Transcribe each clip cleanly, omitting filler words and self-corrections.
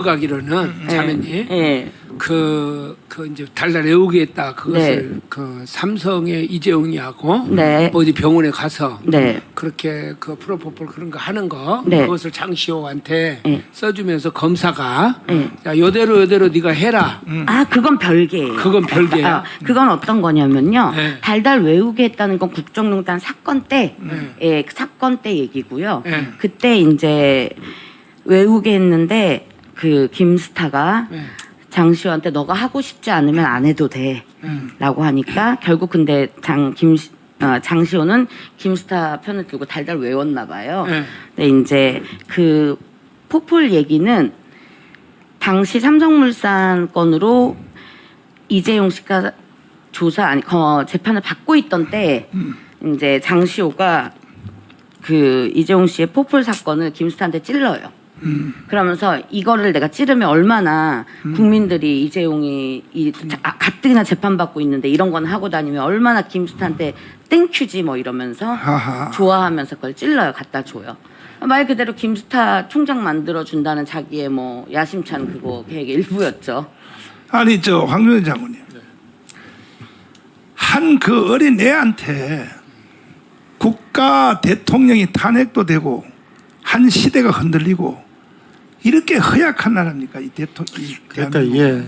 가기로는 자매님 네. 그 이제 달달 외우겠다 그것을 네. 그 삼성의 이재용이하고 네. 어디 병원에 가서 네. 그렇게 그 프로포폴 그런 거 하는 거 네. 그것을 장시호한테 네. 써주면서 검사가 네. 야 요대로 네가 해라. 아, 그건 별개예요. 그건 별개야. 그건 어떤 거냐면요. 네. 달달 외우게 했다는 건 국정농단 사건 때, 네. 예, 사건 때 얘기고요. 네. 그때 이제 외우게 했는데 그 김스타가 네. 장시호한테 너가 하고 싶지 않으면 안 해도 돼. 라고 하니까 결국 근데 장시호는 김스타 편을 들고 달달 외웠나 봐요. 네. 근데 이제 그 포폴 얘기는 당시 삼성물산 건으로 이재용 씨가 재판을 받고 있던 때 이제 장시호가 그 이재용 씨의 포폴 사건을 김스타한테 찔러요. 그러면서 이거를 내가 찌르면 얼마나 국민들이 이재용이 가뜩이나 재판받고 있는데 이런 건 하고 다니면 얼마나 김스타한테 땡큐지 뭐 이러면서 하하. 좋아하면서 그걸 찔러요. 갖다 줘요. 말 그대로 김스타 총장 만들어준다는 자기의 뭐 야심찬 그거 계획의 일부였죠. 아니 황교안 장군님 한 그 어린 애한테 국가 대통령이 탄핵도 되고 한 시대가 흔들리고 이렇게 허약한 나라입니까 이 대통령? 그러니까 이게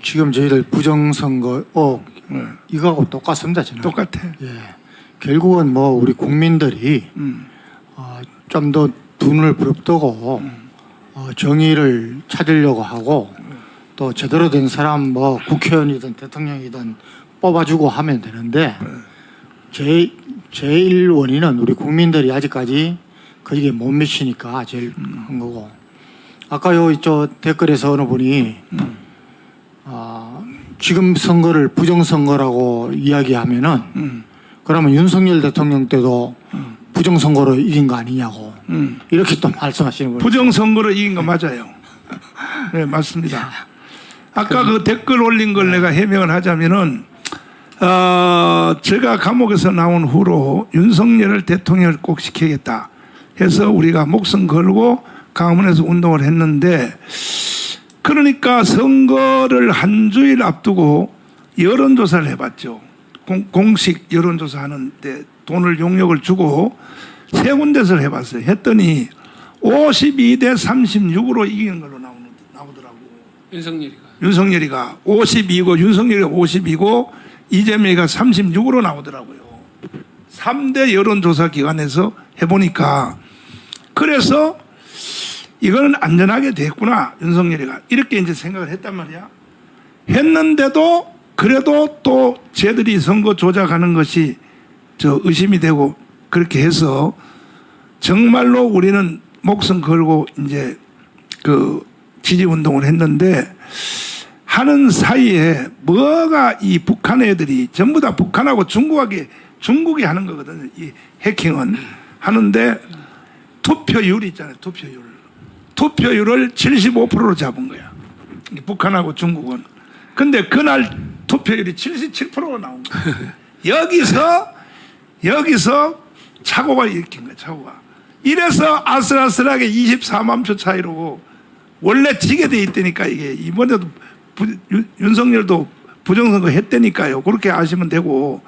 지금 저희들 부정선거 이거하고 똑같습니다. 저는. 똑같아. 예. 결국은 뭐 우리 국민들이 좀 더 눈을 부릅뜨고 정의를 찾으려고 하고 또 제대로 된 사람 뭐 국회의원이든 대통령이든 뽑아주고 하면 되는데 제일 원인은 우리 국민들이 아직까지 거기에 못 미치니까 제일 한 거고. 아까 저 댓글에서 어느 분이 지금 선거를 부정선거라고 이야기하면은 그러면 윤석열 대통령 때도 부정선거로 이긴 거 아니냐고 이렇게 또 말씀하시는 거예요. 부정선거로 이긴 거 맞아요. 네, 맞습니다. 아까 그 댓글 올린 걸 내가 해명을 하자면은 제가 감옥에서 나온 후로 윤석열을 대통령을 꼭 시키겠다 해서 우리가 목숨 걸고 강화문에서 운동을 했는데 그러니까 선거를 한 주일 앞두고 여론조사를 해봤죠. 공식 여론조사 하는데 돈을 용역을 주고 세 군데서 해봤어요. 했더니 52대 36으로 이기는 걸로 나오더라고. 윤석열이가 52고 윤석열이가 50이고 이재명이가 36으로 나오더라고요. 3대 여론조사 기관에서 해보니까 그래서 이거는 안전하게 됐구나 윤석열이가 이렇게 이제 생각을 했단 말이야. 했는데도 그래도 또 쟤들이 선거 조작하는 것이 의심이 되고 그렇게 해서 정말로 우리는 목숨 걸고 이제 그 지지 운동을 했는데 하는 사이에 뭐가 이 북한 애들이 전부 다 북한하고 중국이 하는 거거든요. 이 해킹은 하는데 투표율이 있잖아요. 투표율을 75%로 잡은 거야. 북한하고 중국은. 근데 그날 투표율이 77%로 나온 거야. 여기서 착오가 일으킨 거야. 착오가. 이래서 아슬아슬하게 24만 표 차이로 원래 지게 돼 있다니까 이게 이번에도 윤석열도 부정선거 했다니까요. 그렇게 아시면 되고.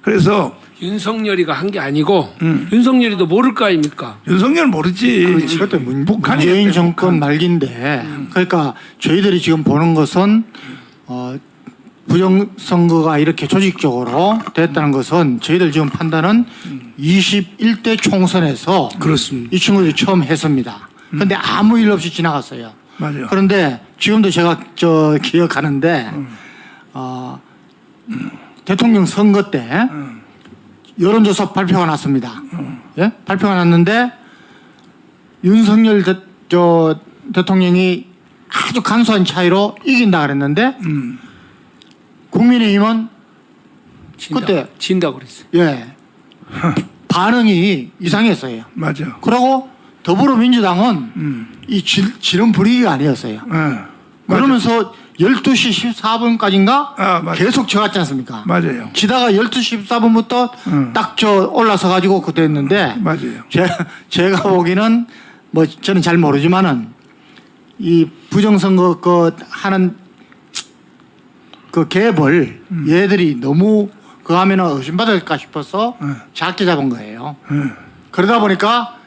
그래서 윤석열이가 한 게 아니고 윤석열이도 모를 거 아닙니까? 윤석열 모르지. 그때 문재인 정권 말기인데 그러니까 저희들이 지금 보는 것은 부정선거가 이렇게 조직적으로 됐다는 것은 저희들 지금 판단은 21대 총선에서 그렇습니다. 이 친구들이 처음 했습니다. 그런데 아무 일 없이 지나갔어요. 맞아요. 그런데 지금도 제가 기억하는데 대통령 선거 때 여론조사 발표가 났습니다. 예? 발표가 났는데 윤석열 대통령이 아주 간소한 차이로 이긴다 그랬는데 국민의힘은 그때 진다고 그랬어요. 예 반응이 이상했어요. 맞아. 그리고 더불어민주당은 이 지름 분위기가 아니었어요. 그러면서 12시 14분까지인가 계속 져갔지 않습니까? 맞아요. 지다가 12시 14분부터 딱 올라서 가지고 그때 했는데 맞아요. 제가 보기는 뭐 저는 잘 모르지만은 이 부정선거 그 하는 그 갭을 얘들이 너무 그 하면은 의심받을까 싶어서 작게 잡은 거예요. 그러다 보니까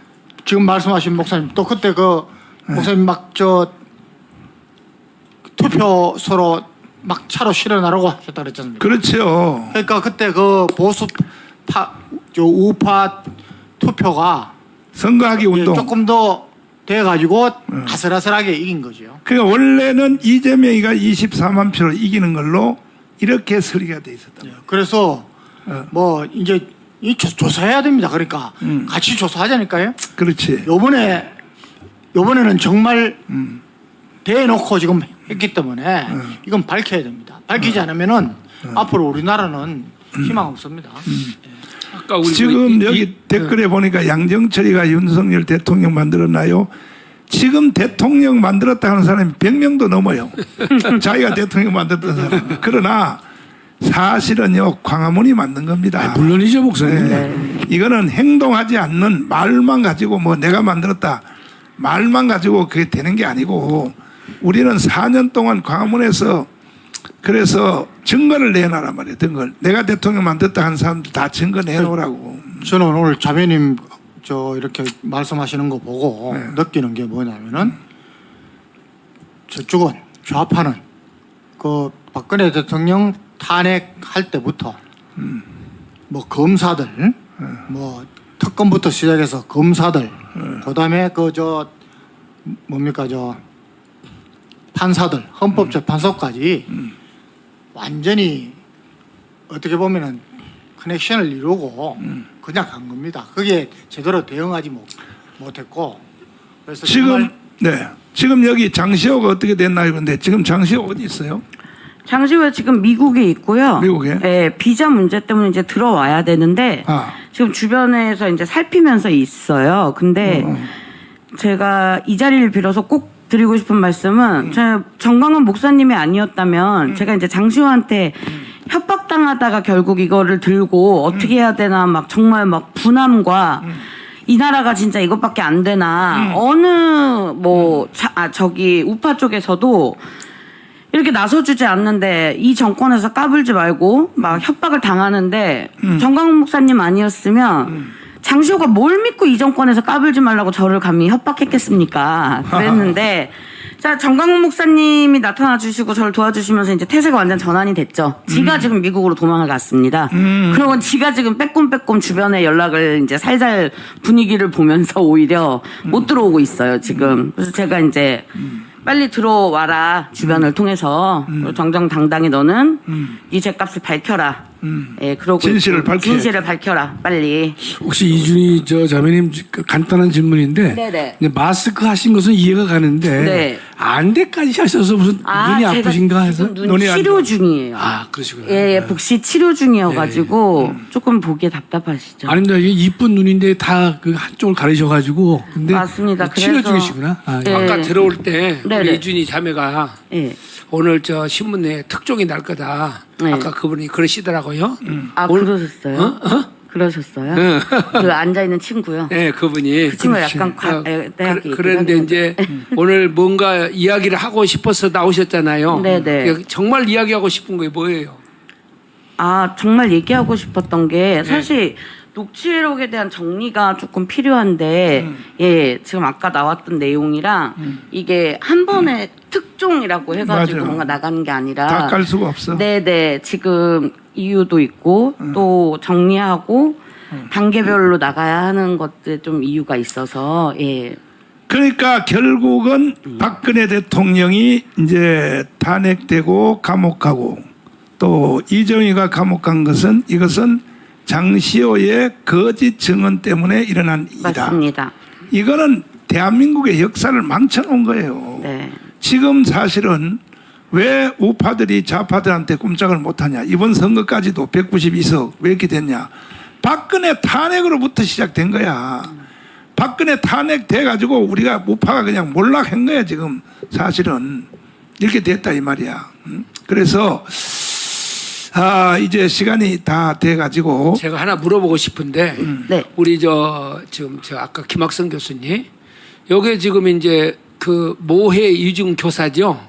지금 말씀하신 목사님 또 그때 그 목사님 막 저 투표소로 막 차로 실어나르고 하셨다 그랬지 않습니까? 그렇죠. 그러니까 그때 그 보수파 저 우파 투표가 선거하기 운동. 조금 더 돼가지고 아슬아슬하게 이긴 거죠. 그러니까 원래는 이재명이가 24만 표로 이기는 걸로 이렇게 설계가 돼 있었다. 그래서 뭐 이제 이 조사해야 됩니다. 그러니까 같이 조사하자니까요. 그렇지. 요번에는 정말 대놓고 지금 했기 때문에 이건 밝혀야 됩니다. 밝히지 않으면은 앞으로 우리나라는 희망 없습니다. 아까 우리 지금 여기 댓글에 보니까 양정철이가 윤석열 대통령 만들었나요? 지금 대통령 만들었다 하는 사람이 100명도 넘어요. 자기가 대통령 만들었던 사람. 그러나 사실은요, 광화문이 만든 겁니다. 물론이죠, 목사님. 네. 이거는 행동하지 않는 말만 가지고 뭐 내가 만들었다. 말만 가지고 그게 되는 게 아니고 우리는 4년 동안 광화문에서 그래서 증거를 내놔란 말이에요. 증거를. 내가 대통령 만들었다 하는 사람들 다 증거 내놓으라고. 저는 오늘 자매님 저 이렇게 말씀하시는 거 보고 느끼는 게 뭐냐면은 저쪽은 좌파는 그 박근혜 대통령 탄핵할 때부터 뭐 검사들 뭐 특검부터 시작해서 검사들 그다음에 그 저 뭡니까 저 판사들 헌법재판소까지 완전히 어떻게 보면은 커넥션을 이루고 그냥 간 겁니다. 그게 제대로 대응하지 못했고 그래서 지금 네 지금 여기 장시호가 어떻게 됐나요? 근데 지금 장시호 어디 있어요? 장시호 지금 미국에 있고요. 미국에? 네, 비자 문제 때문에 이제 들어와야 되는데 지금 주변에서 이제 살피면서 있어요. 근데 제가 이 자리를 빌어서 꼭 드리고 싶은 말씀은 제가 정광훈 목사님이 아니었다면 제가 이제 장시호한테 협박당하다가 결국 이거를 들고 어떻게 해야 되나 막 정말 막 분함과 이 나라가 진짜 이것밖에 안 되나 어느 뭐 저기 우파 쪽에서도 이렇게 나서주지 않는데 이 정권에서 까불지 말고 막 협박을 당하는데 정광훈 목사님 아니었으면 장시호가 뭘 믿고 이 정권에서 까불지 말라고 저를 감히 협박했겠습니까? 그랬는데 자 정광훈 목사님이 나타나 주시고 저를 도와주시면서 이제 태세가 완전 전환이 됐죠. 지가 지금 미국으로 도망을 갔습니다. 그러고 지가 지금 빼꼼빼꼼 주변에 연락을 이제 살살 분위기를 보면서 오히려 못 들어오고 있어요 지금. 그래서 제가 이제 빨리 들어와라 주변을 통해서 정정당당히 너는 이 죗값을 밝혀라. 예, 그러고 진실을 밝혀라 빨리. 혹시 이준희 저 자매님 간단한 질문인데 네네. 근데 마스크 하신 것은 이해가 가는데 네. 안대까지 하셔서 무슨 눈이 아프신가 해서 눈 치료 중이에요. 아 그러시구나. 예, 복시 치료 중이어가지고 조금 보기에 답답하시죠. 아닙니다. 이게 이쁜 눈인데 다 그 한쪽을 가리셔가지고 근데 맞습니다. 치료 그래서 중이시구나. 예. 아까 아까 들어올 때 네네. 우리 이준희 자매가 예. 오늘 저 신문에 특종이 날 거다. 네. 아까 그분이 그러시더라고요. 아 그러셨어요? 그러셨어요? 그 앉아 있는 친구요. 네, 그분이. 그 친구 약간 대학이 그런데 이제 오늘 뭔가 이야기를 하고 싶어서 나오셨잖아요. 네네. 정말 이야기하고 싶은 게 뭐예요? 아 정말 얘기하고 싶었던 게 사실 녹취록에 대한 정리가 조금 필요한데 예 지금 아까 나왔던 내용이랑 이게 한 번에 특종이라고 해가지고 맞아요. 뭔가 나가는 게 아니라 다 깔 수가 없어. 네네 지금 이유도 있고 또 정리하고 단계별로 나가야 하는 것들 좀 이유가 있어서 예. 그러니까 결국은 박근혜 대통령이 이제 탄핵되고 감옥 가고 또 이정희가 감옥 간 것은 이것은 장시호의 거짓 증언 때문에 일어난 일이다. 맞습니다. 이거는 대한민국의 역사를 망쳐놓은 거예요. 네. 지금 사실은 왜 우파들이 좌파들한테 꼼짝을 못하냐. 이번 선거까지도 192석 왜 이렇게 됐냐. 박근혜 탄핵으로부터 시작된 거야. 박근혜 탄핵 돼가지고 우리가 우파가 그냥 몰락한 거야 지금 사실은. 이렇게 됐다 이 말이야. 그래서 이제 시간이 다 돼가지고 제가 하나 물어보고 싶은데 네. 우리 지금 아까 김학성 교수님 여기 지금 이제 그 모해 이중 교사죠.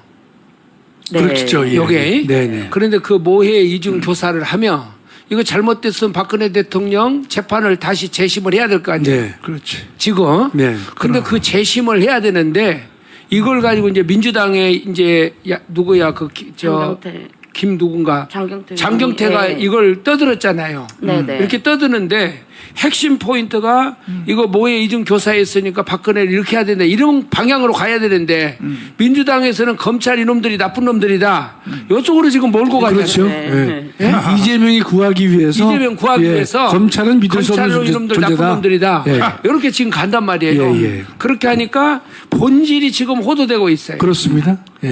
네. 그렇죠. 예. 요게. 네네. 그런데 그 모해 이중 교사를 하면 이거 잘못됐으면 박근혜 대통령 재판을 다시 재심을 해야 될 거 아니에요. 네. 그렇지. 지금. 네. 근데 그 재심을 해야 되는데 이걸 가지고 이제 민주당의 이제 누구야 장경태. 김 누군가 장경태가 네. 이걸 떠들었잖아요. 네네. 이렇게 떠드는데 핵심 포인트가 이거 모해 이중 교사했으니까 박근혜를 이렇게 해야 된다. 이런 방향으로 가야 되는데 민주당에서는 검찰 이놈들이 나쁜 놈들이다. 이쪽으로 지금 몰고 가잖아요. 그렇죠. 네. 예. 이재명이 구하기 위해서 이재명 구하기 위해서 검찰은 믿을 수 없는 검찰은 이놈들 나쁜 존재다. 놈들이다. 예. 이렇게 지금 간단 말이에요. 예, 예. 그렇게 하니까 본질이 지금 호도되고 있어요. 그렇습니다. 예.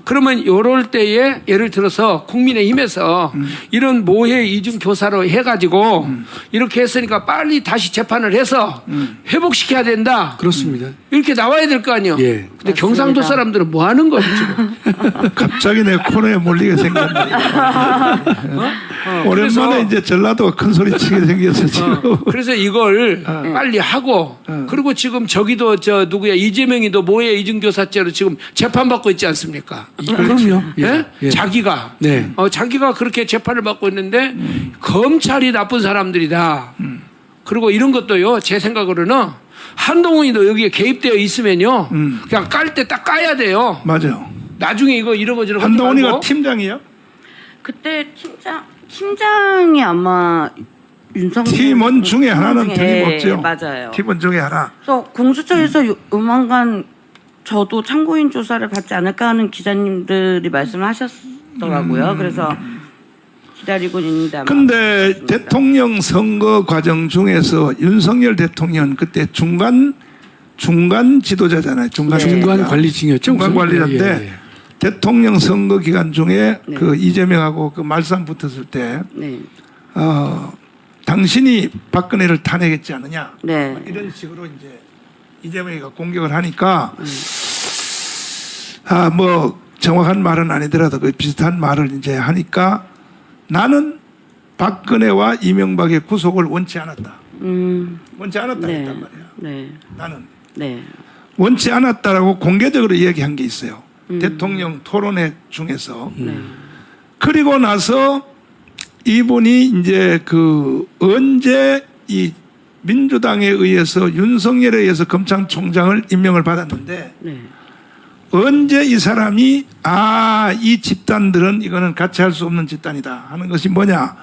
그러면 이럴 때에 예를 들어서 국민의힘에서 이런 모해 이중 교사로 해가지고 이렇게 했으니까 빨리 다시 재판을 해서 회복시켜야 된다. 그렇습니다. 이렇게 나와야 될 거 아니에요. 예. 근데 경상도 사람들은 뭐 하는 거예요 지금? 갑자기 내 코너에 몰리게 생겼네. 오랜만에 그래서- 이제 전라도가 큰 소리 치게 생겼어 지금. 그래서 이걸 빨리 하고 그리고 지금 저기도 저 누구야 이재명이도 모해 이중교사죄로 지금 재판받고 있지 않습니까? 그럼요. 예? 예. 자기가 네. 자기가 그렇게 재판을 받고 있는데 검찰이 나쁜 사람들이다. 그리고 이런 것도요 제 생각으로는 한동훈이도 여기에 개입되어 있으면요 그냥 깔 때 딱 까야 돼요. 맞아요. 나중에 이거 이런 거 저런 거 한동훈이가 말고. 팀장이에요? 그때 팀장이 아마 윤석열 팀원 중에 하나는 틀림없죠. 맞아요. 팀원 중에 하나. 그래서 공수처에서 요만간 저도 참고인 조사를 받지 않을까 하는 기자님들이 말씀하셨더라고요. 그래서 기다리고 있는데 아마 근데 대통령 선거 과정 중에서 윤석열 대통령 그때 중간 지도자잖아요. 중간 네. 지도자. 중간 관리층이었죠. 중간 무슨? 관리자인데 예, 예. 대통령 선거 기간 중에 네. 그 이재명하고 그 말싸움 붙었을 때 네. 당신이 박근혜를 탄핵했지 않느냐. 네. 이런 식으로 이제 이재명이가 공격을 하니까 뭐 정확한 말은 아니더라도 그 비슷한 말을 이제 하니까 나는 박근혜와 이명박의 구속을 원치 않았다. 원치 않았다 네. 했단 말이야. 네. 나는 네. 원치 않았다라고 공개적으로 얘기한 게 있어요. 대통령 토론회 중에서. 그리고 나서 이분이 이제 그 언제 이 민주당에 의해서 윤석열에 의해서 검찰총장을 임명을 받았는데 네. 언제 이 사람이 이 집단들은 이거는 같이 할 수 없는 집단이다 하는 것이 뭐냐.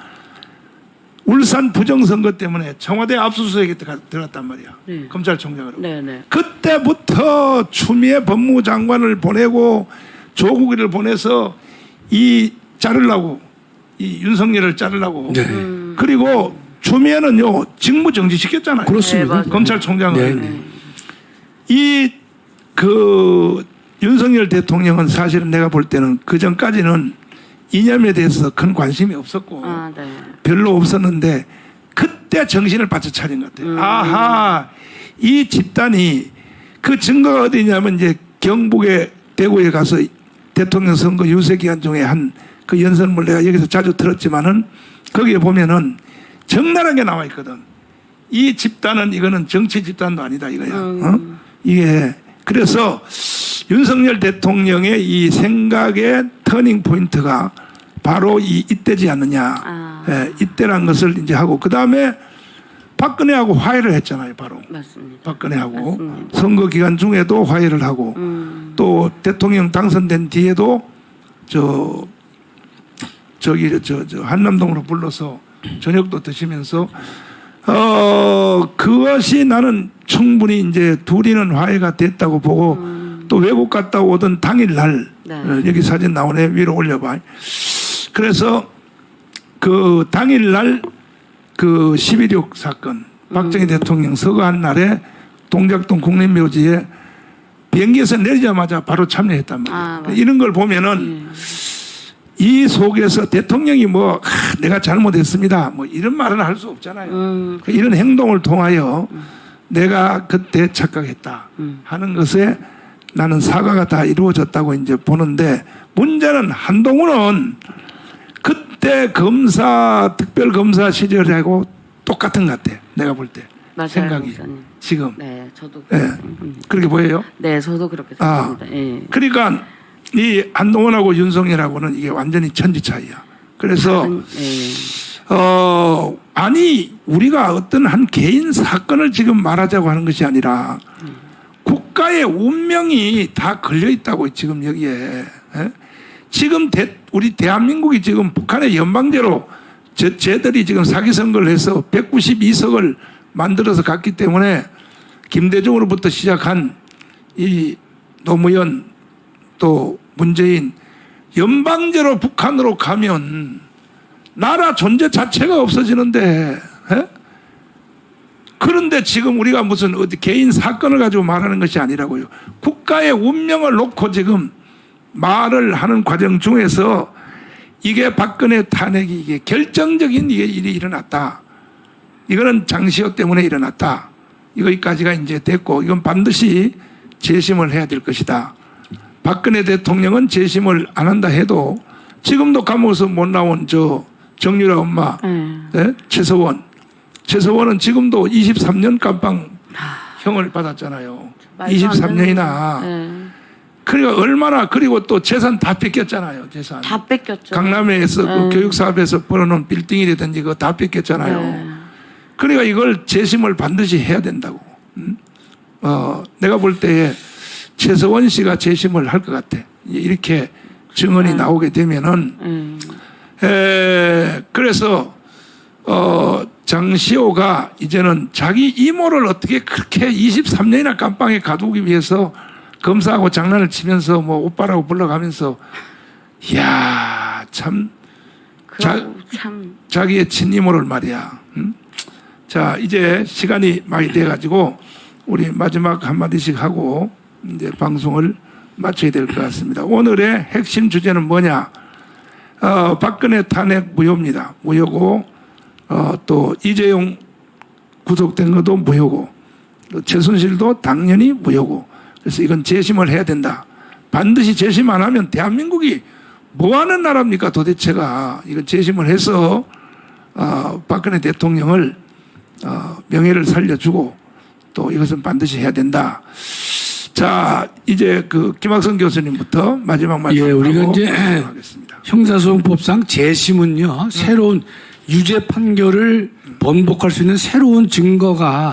울산 부정선거 때문에 청와대 압수수색에 들어갔단 말이야. 네. 검찰총장으로. 네. 네. 그때부터 추미애 법무장관을 보내고 조국이를 보내서 자르려고 이 윤석열을 자르려고. 네. 그리고 추미애는요 직무 정지시켰잖아요. 그렇습니다. 네, 맞아요. 검찰총장을. 네, 네. 이 그 윤석열 대통령은 사실은 내가 볼 때는 그 전까지는 이념에 대해서 큰 관심이 없었고 네. 별로 없었는데 그때 정신을 바짝 차린 것 같아요. 아하, 이 집단이 그 증거가 어디냐면 이제 경북의 대구에 가서 대통령 선거 유세 기간 중에 한 그 연설문 내가 여기서 자주 들었지만은 거기에 보면은 적나라하게 나와 있거든. 이 집단은 이거는 정치 집단도 아니다 이거야. 이게 그래서 윤석열 대통령의 이 생각의 터닝 포인트가 바로 이때지 않느냐. 예, 이때란 것을 이제 하고 그 다음에 박근혜하고 화해를 했잖아요. 바로 맞습니다. 박근혜하고 맞습니다. 선거 기간 중에도 화해를 하고 또 대통령 당선된 뒤에도 저기 한남동으로 불러서 저녁도 드시면서 그것이 나는 충분히 이제 둘이는 화해가 됐다고 보고 또 외국 갔다 오던 당일날 네. 여기 사진 나오네 위로 올려봐. 그래서 그 당일날 그 12.6 사건 박정희 대통령 서거한 날에 동작동 국립묘지에 비행기에서 내리자마자 바로 참여했단 말이에요. 맞아요. 이런 걸 보면은 이 속에서 대통령이 뭐 내가 잘못했습니다 뭐 이런 말은 할 수 없잖아요. 이런 행동을 통하여 내가 그때 착각했다 하는 것에 나는 사과가 다 이루어졌다고 이제 보는데 문제는 한동훈은 그때 특별검사 시절하고 똑같은 것 같아. 내가 볼 때. 맞아요, 생각이 목사님. 지금 네, 저도 예. 그렇게 보여요. 네, 저도 그렇게 아. 생각합니다. 예. 그러니까 이 한동훈하고 윤석열하고는 이게 완전히 천지 차이야. 그래서 아니 우리가 어떤 한 개인 사건을 지금 말하자고 하는 것이 아니라 국가의 운명이 다 걸려 있다고 지금 여기에. 예? 지금 우리 대한민국이 지금 북한의 연방제로 쟤들이 지금 사기 선거를 해서 192석을 만들어서 갔기 때문에 김대중으로부터 시작한 이 노무현 또 문재인 연방제로 북한으로 가면 나라 존재 자체가 없어지는데 에? 그런데 지금 우리가 무슨 어디 개인 사건을 가지고 말하는 것이 아니라고요. 국가의 운명을 놓고 지금 말을 하는 과정 중에서 이게 박근혜 탄핵이 이게 결정적인 이게 일이 일어났다. 이거는 장시호 때문에 일어났다. 여기까지가 이제 됐고 이건 반드시 재심을 해야 될 것이다. 박근혜 대통령은 재심을 안 한다 해도 지금도 감옥에서 못 나온 저 정유라 엄마 네? 최서원은 지금도 23년 감방형을 받았잖아요. 23년이나. 네. 그러니까 얼마나 그리고 또 재산 다 뺏겼잖아요. 재산. 다 뺏겼죠. 강남에서 그 교육사업에서 벌어놓은 빌딩이라든지 그거 다 뺏겼잖아요. 네. 그러니까 이걸 재심을 반드시 해야 된다고. 내가 볼 때에 최서원 씨가 재심을 할 것 같아. 이렇게 증언이 나오게 되면은 그래서 장시호가 이제는 자기 이모를 어떻게 그렇게 23년이나 감방에 가두기 위해서 검사하고 장난을 치면서 뭐 오빠라고 불러가면서 이야 참 자기의 친이모를 말이야. 자 이제 시간이 많이 돼가지고 우리 마지막 한마디씩 하고 이제 방송을 마쳐야 될 것 같습니다. 오늘의 핵심 주제는 뭐냐? 박근혜 탄핵 무효입니다. 무효고 또 이재용 구속된 것도 무효고 또 최순실도 당연히 무효고 그래서 이건 재심을 해야 된다. 반드시 재심 안 하면 대한민국이 뭐 하는 나라입니까 도대체가. 이건 재심을 해서 박근혜 대통령을 명예를 살려주고 또 이것은 반드시 해야 된다. 자 이제 그 김학성 교수님부터 마지막 말씀 예, 우리가 이제 하겠습니다. 형사소송법상 재심은요 새로운 유죄 판결을 번복할 수 있는 새로운 증거가